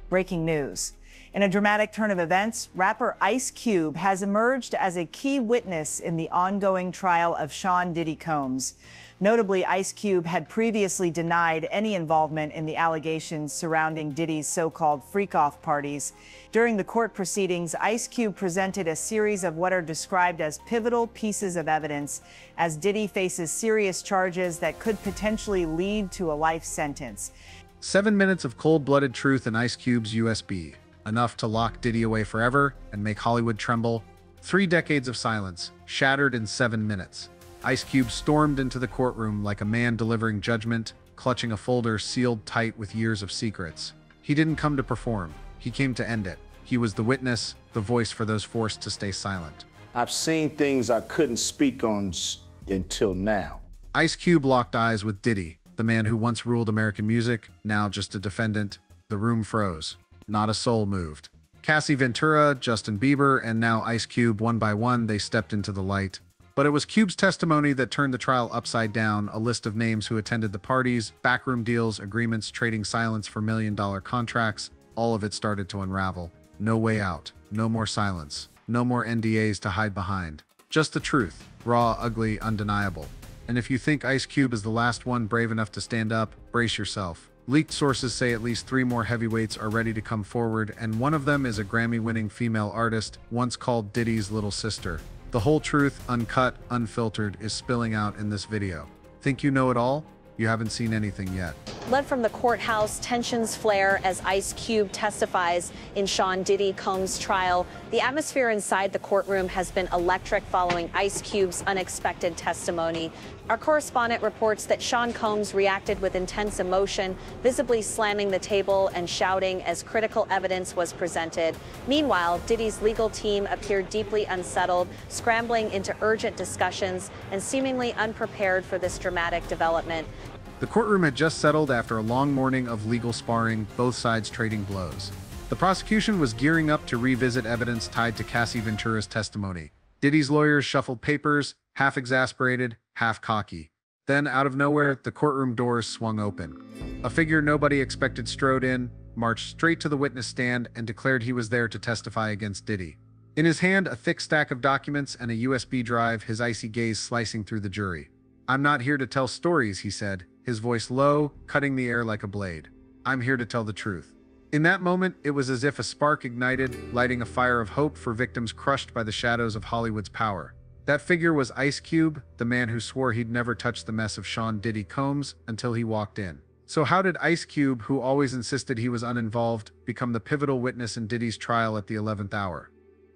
Breaking news. In a dramatic turn of events, rapper Ice Cube has emerged as a key witness in the ongoing trial of Sean Diddy Combs. Notably, Ice Cube had previously denied any involvement in the allegations surrounding Diddy's so-called freak-off parties. During the court proceedings, Ice Cube presented a series of what are described as pivotal pieces of evidence as Diddy faces serious charges that could potentially lead to a life sentence. 7 minutes of cold-blooded truth in Ice Cube's USB. Enough to lock Diddy away forever and make Hollywood tremble. 3 decades of silence, shattered in 7 minutes. Ice Cube stormed into the courtroom like a man delivering judgment, clutching a folder sealed tight with years of secrets. He didn't come to perform. He came to end it. He was the witness, the voice for those forced to stay silent. I've seen things I couldn't speak on until now. Ice Cube locked eyes with Diddy, the man who once ruled American music, now just a defendant. The room froze. Not a soul moved. Cassie Ventura, Justin Bieber, and now Ice Cube, one by one, they stepped into the light. But it was Cube's testimony that turned the trial upside down, a list of names who attended the parties, backroom deals, agreements, trading silence for million-dollar contracts. All of it started to unravel. No way out. No more silence. No more NDAs to hide behind. Just the truth. Raw, ugly, undeniable. And if you think Ice Cube is the last one brave enough to stand up, brace yourself. Leaked sources say at least 3 more heavyweights are ready to come forward, and one of them is a Grammy-winning female artist, once called Diddy's little sister. The whole truth, uncut, unfiltered, is spilling out in this video. Think you know it all? You haven't seen anything yet. Led from the courthouse, tensions flare as Ice Cube testifies in Sean Diddy Combs' trial. The atmosphere inside the courtroom has been electric following Ice Cube's unexpected testimony. Our correspondent reports that Sean Combs reacted with intense emotion, visibly slamming the table and shouting as critical evidence was presented. Meanwhile, Diddy's legal team appeared deeply unsettled, scrambling into urgent discussions and seemingly unprepared for this dramatic development. The courtroom had just settled after a long morning of legal sparring, both sides trading blows. The prosecution was gearing up to revisit evidence tied to Cassie Ventura's testimony. Diddy's lawyers shuffled papers, half exasperated, half cocky. Then, out of nowhere, the courtroom doors swung open. A figure nobody expected strode in, marched straight to the witness stand, and declared he was there to testify against Diddy. In his hand, a thick stack of documents and a USB drive, his icy gaze slicing through the jury. "I'm not here to tell stories," he said, his voice low, cutting the air like a blade. "I'm here to tell the truth." In that moment, it was as if a spark ignited, lighting a fire of hope for victims crushed by the shadows of Hollywood's power. That figure was Ice Cube, the man who swore he'd never touch the mess of Sean Diddy Combs until he walked in. So how did Ice Cube, who always insisted he was uninvolved, become the pivotal witness in Diddy's trial at the 11th hour?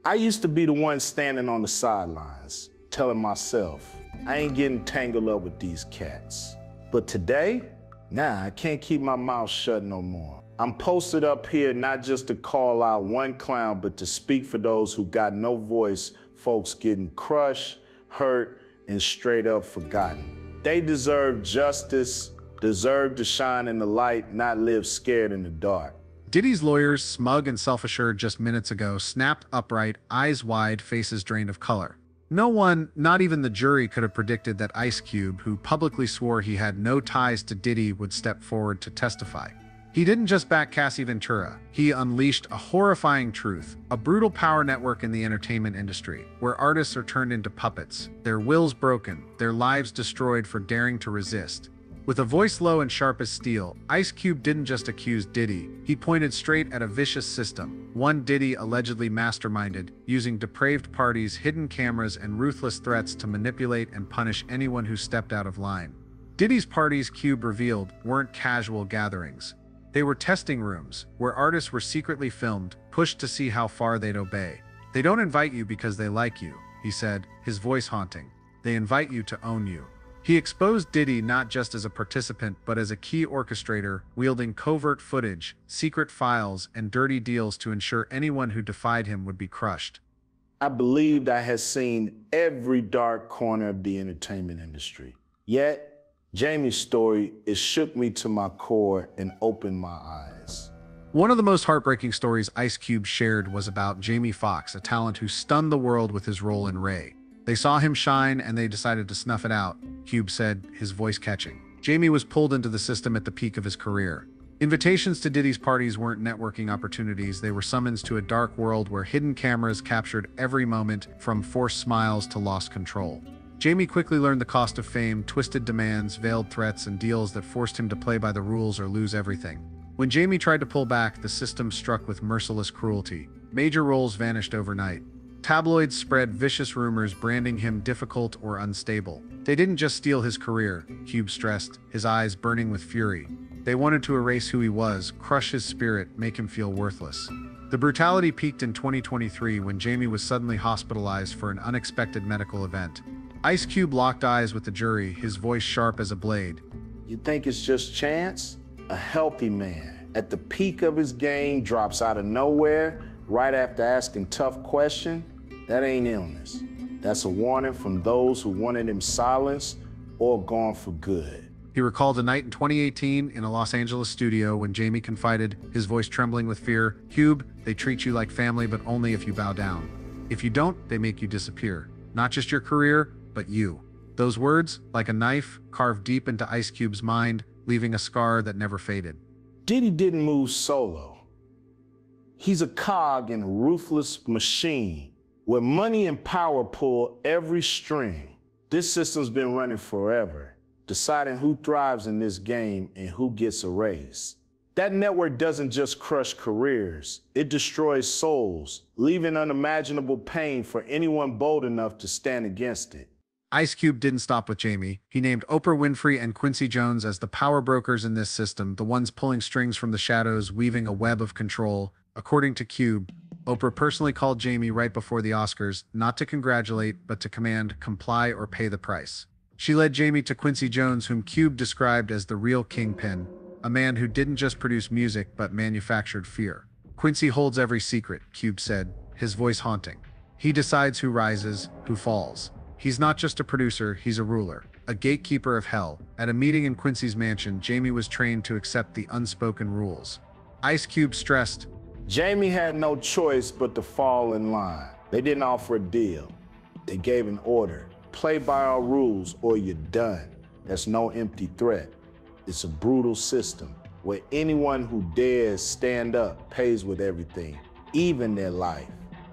I used to be the one standing on the sidelines, telling myself, I ain't getting tangled up with these cats. But today, I can't keep my mouth shut no more. I'm posted up here not just to call out one clown, but to speak for those who got no voice, folks getting crushed, hurt, and straight up forgotten. They deserve justice, deserve to shine in the light, not live scared in the dark. Diddy's lawyers, smug and self-assured just minutes ago, snapped upright, eyes wide, faces drained of color. No one, not even the jury, could have predicted that Ice Cube, who publicly swore he had no ties to Diddy, would step forward to testify. He didn't just back Cassie Ventura. He unleashed a horrifying truth, a brutal power network in the entertainment industry, where artists are turned into puppets, their wills broken, their lives destroyed for daring to resist. With a voice low and sharp as steel, Ice Cube didn't just accuse Diddy, he pointed straight at a vicious system, one Diddy allegedly masterminded, using depraved parties, hidden cameras, and ruthless threats to manipulate and punish anyone who stepped out of line. Diddy's parties, Cube revealed, weren't casual gatherings. They were testing rooms, where artists were secretly filmed, pushed to see how far they'd obey. "They don't invite you because they like you," he said, his voice haunting. "They invite you to own you." He exposed Diddy not just as a participant, but as a key orchestrator, wielding covert footage, secret files, and dirty deals to ensure anyone who defied him would be crushed. I believed I had seen every dark corner of the entertainment industry. Yet, Jamie's story, it shook me to my core and opened my eyes. One of the most heartbreaking stories Ice Cube shared was about Jamie Foxx, a talent who stunned the world with his role in Ray. They saw him shine and they decided to snuff it out, Cube said, his voice catching. Jamie was pulled into the system at the peak of his career. Invitations to Diddy's parties weren't networking opportunities, they were summons to a dark world where hidden cameras captured every moment, from forced smiles to lost control. Jamie quickly learned the cost of fame, twisted demands, veiled threats, and deals that forced him to play by the rules or lose everything. When Jamie tried to pull back, the system struck with merciless cruelty. Major roles vanished overnight. Tabloids spread vicious rumors branding him difficult or unstable. They didn't just steal his career, Cube stressed, his eyes burning with fury. They wanted to erase who he was, crush his spirit, make him feel worthless. The brutality peaked in 2023 when Jamie was suddenly hospitalized for an unexpected medical event. Ice Cube locked eyes with the jury, his voice sharp as a blade. You think it's just chance? A healthy man, at the peak of his game, drops out of nowhere right after asking tough questions? That ain't illness. That's a warning from those who wanted him silenced or gone for good. He recalled a night in 2018 in a Los Angeles studio when Jamie confided, his voice trembling with fear, "Cube, they treat you like family, but only if you bow down. If you don't, they make you disappear. Not just your career, but you." Those words, like a knife, carved deep into Ice Cube's mind, leaving a scar that never faded. Diddy didn't move solo. He's a cog in a ruthless machine where money and power pull every string. This system's been running forever, deciding who thrives in this game and who gets erased. That network doesn't just crush careers, it destroys souls, leaving unimaginable pain for anyone bold enough to stand against it. Ice Cube didn't stop with Jamie. He named Oprah Winfrey and Quincy Jones as the power brokers in this system, the ones pulling strings from the shadows, weaving a web of control. According to Cube, Oprah personally called Jamie right before the Oscars, not to congratulate, but to command, comply, or pay the price. She led Jamie to Quincy Jones, whom Cube described as the real kingpin, a man who didn't just produce music, but manufactured fear. "Quincy holds every secret," Cube said, his voice haunting. "He decides who rises, who falls. He's not just a producer, he's a ruler, a gatekeeper of hell." At a meeting in Quincy's mansion, Jamie was trained to accept the unspoken rules. Ice Cube stressed, Jamie had no choice but to fall in line. They didn't offer a deal. They gave an order. Play by our rules or you're done. That's no empty threat. It's a brutal system where anyone who dares stand up pays with everything, even their life.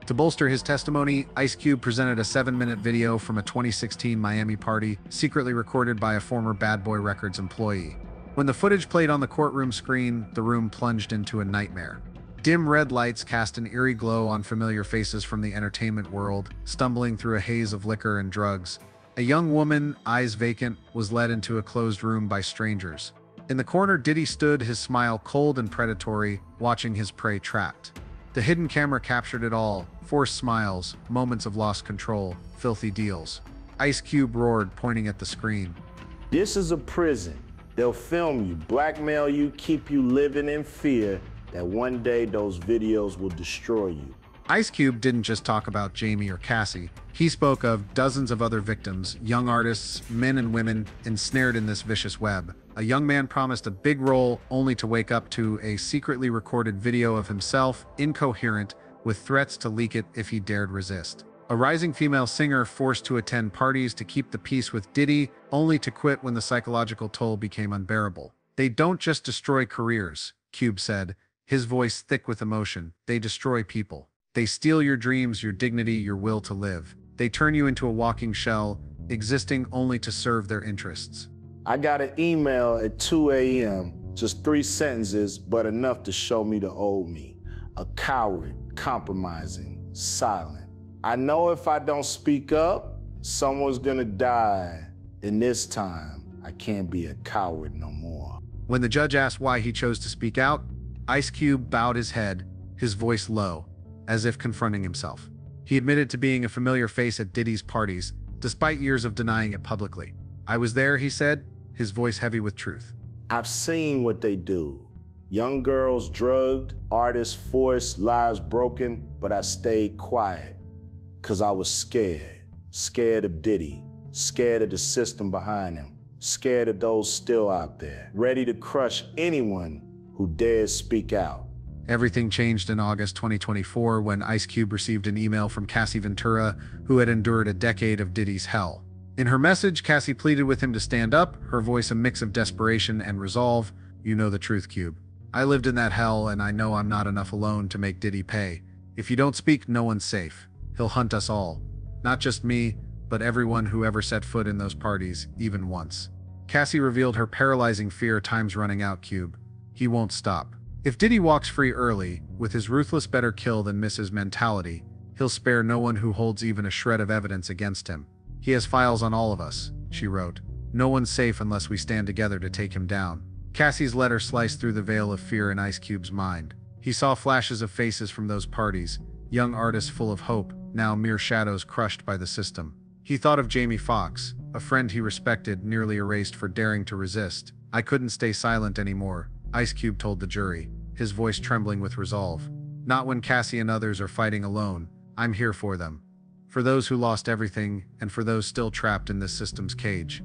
To bolster his testimony, Ice Cube presented a 7-minute video from a 2016 Miami party, secretly recorded by a former Bad Boy Records employee. When the footage played on the courtroom screen, the room plunged into a nightmare. Dim red lights cast an eerie glow on familiar faces from the entertainment world, stumbling through a haze of liquor and drugs. A young woman, eyes vacant, was led into a closed room by strangers. In the corner, Diddy stood, his smile cold and predatory, watching his prey trapped. The hidden camera captured it all: forced smiles, moments of lost control, filthy deals. Ice Cube roared, pointing at the screen. This is a prison. They'll film you, blackmail you, keep you living in fear that one day those videos will destroy you. Ice Cube didn't just talk about Jamie or Cassie. He spoke of dozens of other victims, young artists, men and women, ensnared in this vicious web. A young man promised a big role, only to wake up to a secretly recorded video of himself, incoherent, with threats to leak it if he dared resist. A rising female singer forced to attend parties to keep the peace with Diddy, only to quit when the psychological toll became unbearable. "They don't just destroy careers," Cube said, his voice thick with emotion. "They destroy people. They steal your dreams, your dignity, your will to live. They turn you into a walking shell, existing only to serve their interests." I got an email at 2 a.m., just 3 sentences, but enough to show me the old me. A coward, compromising, silent. I know if I don't speak up, someone's gonna die. And this time, I can't be a coward no more. When the judge asked why he chose to speak out, Ice Cube bowed his head, his voice low, as if confronting himself. He admitted to being a familiar face at Diddy's parties, despite years of denying it publicly. "I was there," he said, his voice heavy with truth. I've seen what they do. Young girls drugged, artists forced, lives broken, but I stayed quiet. 'Cause I was scared. Scared of Diddy, scared of the system behind him, scared of those still out there, ready to crush anyone who dares speak out. Everything changed in August 2024 when Ice Cube received an email from Cassie Ventura, who had endured a decade of Diddy's hell. In her message, Cassie pleaded with him to stand up, her voice a mix of desperation and resolve. "You know the truth, Cube. I lived in that hell, and I know I'm not enough alone to make Diddy pay. If you don't speak, no one's safe. He'll hunt us all. Not just me, but everyone who ever set foot in those parties, even once. Cassie revealed her paralyzing fear. Time's running out, Cube. He won't stop. If Diddy walks free early, with his ruthless better kill than misses mentality, he'll spare no one who holds even a shred of evidence against him. He has files on all of us, she wrote. No one's safe unless we stand together to take him down. Cassie's letter sliced through the veil of fear in Ice Cube's mind. He saw flashes of faces from those parties, young artists full of hope, now mere shadows crushed by the system. He thought of Jamie Foxx, a friend he respected, nearly erased for daring to resist. I couldn't stay silent anymore, Ice Cube told the jury, his voice trembling with resolve. Not when Cassie and others are fighting alone. I'm here for them. For those who lost everything, and for those still trapped in this system's cage.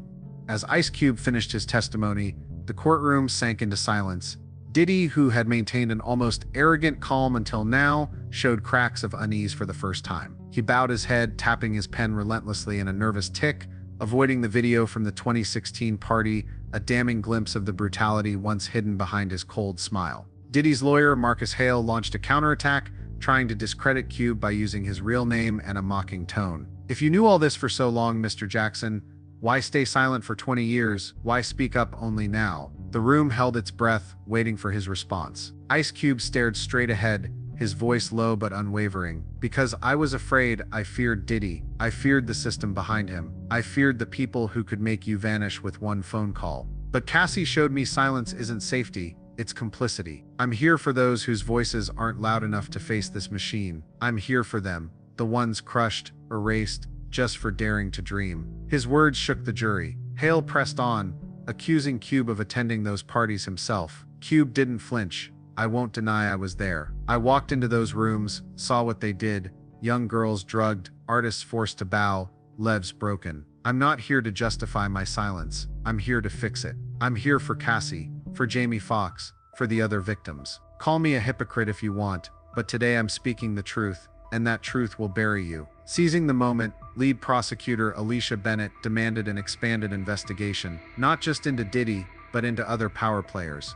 As Ice Cube finished his testimony, the courtroom sank into silence. Diddy, who had maintained an almost arrogant calm until now, showed cracks of unease for the first time. He bowed his head, tapping his pen relentlessly in a nervous tick, avoiding the video from the 2016 party, a damning glimpse of the brutality once hidden behind his cold smile. Diddy's lawyer, Marcus Hale, launched a counterattack, trying to discredit Cube by using his real name and a mocking tone. If you knew all this for so long, Mr. Jackson, why stay silent for 20 years? Why speak up only now? The room held its breath, waiting for his response. Ice Cube stared straight ahead, his voice low but unwavering. Because I was afraid, I feared Diddy. I feared the system behind him. I feared the people who could make you vanish with one phone call. But Cassie showed me silence isn't safety, it's complicity. I'm here for those whose voices aren't loud enough to face this machine. I'm here for them, the ones crushed, erased, just for daring to dream. His words shook the jury. Hale pressed on, accusing Cube of attending those parties himself. Cube didn't flinch. I won't deny I was there. I walked into those rooms, saw what they did. Young girls drugged, artists forced to bow, lives broken. I'm not here to justify my silence. I'm here to fix it. I'm here for Cassie, for Jamie Foxx, for the other victims. Call me a hypocrite if you want, but today I'm speaking the truth, and that truth will bury you. Seizing the moment, lead prosecutor Alicia Bennett demanded an expanded investigation, not just into Diddy, but into other power players.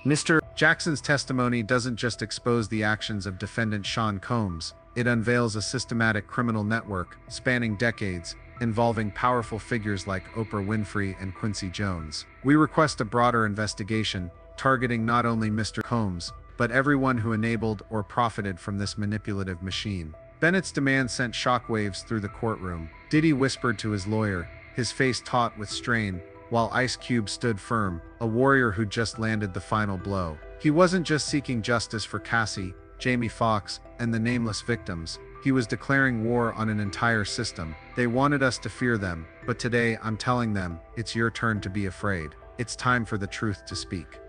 Mr. Jackson's testimony doesn't just expose the actions of defendant Sean Combs, it unveils a systematic criminal network spanning decades, involving powerful figures like Oprah Winfrey and Quincy Jones. We request a broader investigation, targeting not only Mr. Combs, but everyone who enabled or profited from this manipulative machine. Bennett's demand sent shockwaves through the courtroom. Diddy whispered to his lawyer, his face taut with strain, while Ice Cube stood firm, a warrior who just landed the final blow. He wasn't just seeking justice for Cassie, Jamie Foxx, and the nameless victims. He was declaring war on an entire system. They wanted us to fear them, but today I'm telling them, it's your turn to be afraid. It's time for the truth to speak.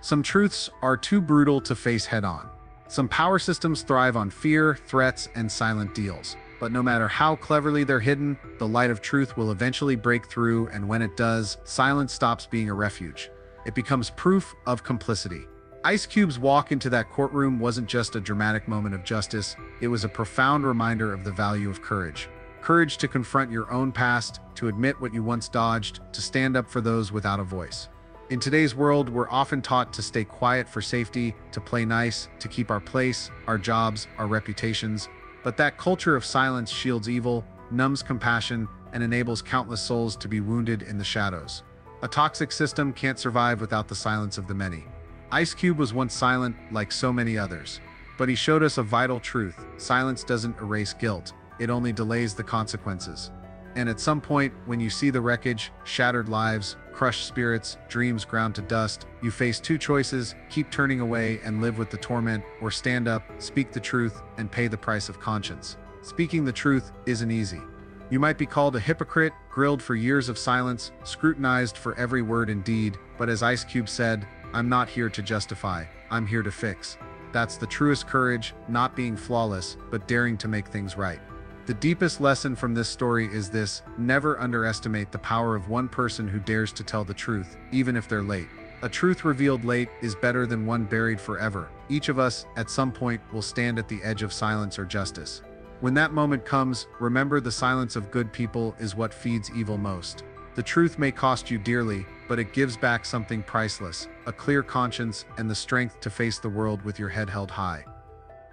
Some truths are too brutal to face head-on. Some power systems thrive on fear, threats, and silent deals. But no matter how cleverly they're hidden, the light of truth will eventually break through, and when it does, silence stops being a refuge. It becomes proof of complicity. Ice Cube's walk into that courtroom wasn't just a dramatic moment of justice, it was a profound reminder of the value of courage. Courage to confront your own past, to admit what you once dodged, to stand up for those without a voice. In today's world, we're often taught to stay quiet for safety, to play nice, to keep our place, our jobs, our reputations. But that culture of silence shields evil, numbs compassion, and enables countless souls to be wounded in the shadows. A toxic system can't survive without the silence of the many. Ice Cube was once silent, like so many others. But he showed us a vital truth. Silence doesn't erase guilt. It only delays the consequences. And at some point, when you see the wreckage, shattered lives, crushed spirits, dreams ground to dust, you face two choices: keep turning away and live with the torment, or stand up, speak the truth, and pay the price of conscience. Speaking the truth isn't easy. You might be called a hypocrite, grilled for years of silence, scrutinized for every word and deed, but as Ice Cube said, I'm not here to justify, I'm here to fix. That's the truest courage, not being flawless, but daring to make things right. The deepest lesson from this story is this: never underestimate the power of one person who dares to tell the truth, even if they're late. A truth revealed late is better than one buried forever. Each of us, at some point, will stand at the edge of silence or justice. When that moment comes, remember the silence of good people is what feeds evil most. The truth may cost you dearly, but it gives back something priceless, a clear conscience and the strength to face the world with your head held high.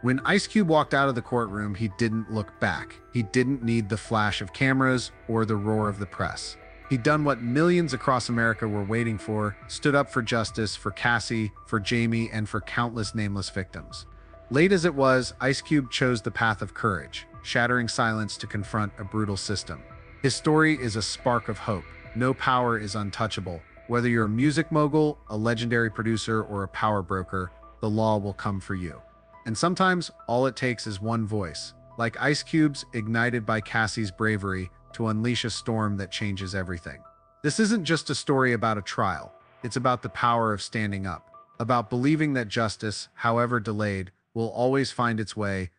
When Ice Cube walked out of the courtroom, he didn't look back. He didn't need the flash of cameras or the roar of the press. He'd done what millions across America were waiting for, stood up for justice, for Cassie, for Jamie, and for countless nameless victims. Late as it was, Ice Cube chose the path of courage, shattering silence to confront a brutal system. His story is a spark of hope. No power is untouchable. Whether you're a music mogul, a legendary producer, or a power broker, the law will come for you. And sometimes, all it takes is one voice, like Ice Cube's, ignited by Cassie's bravery, to unleash a storm that changes everything. This isn't just a story about a trial. It's about the power of standing up, about believing that justice, however delayed, will always find its way,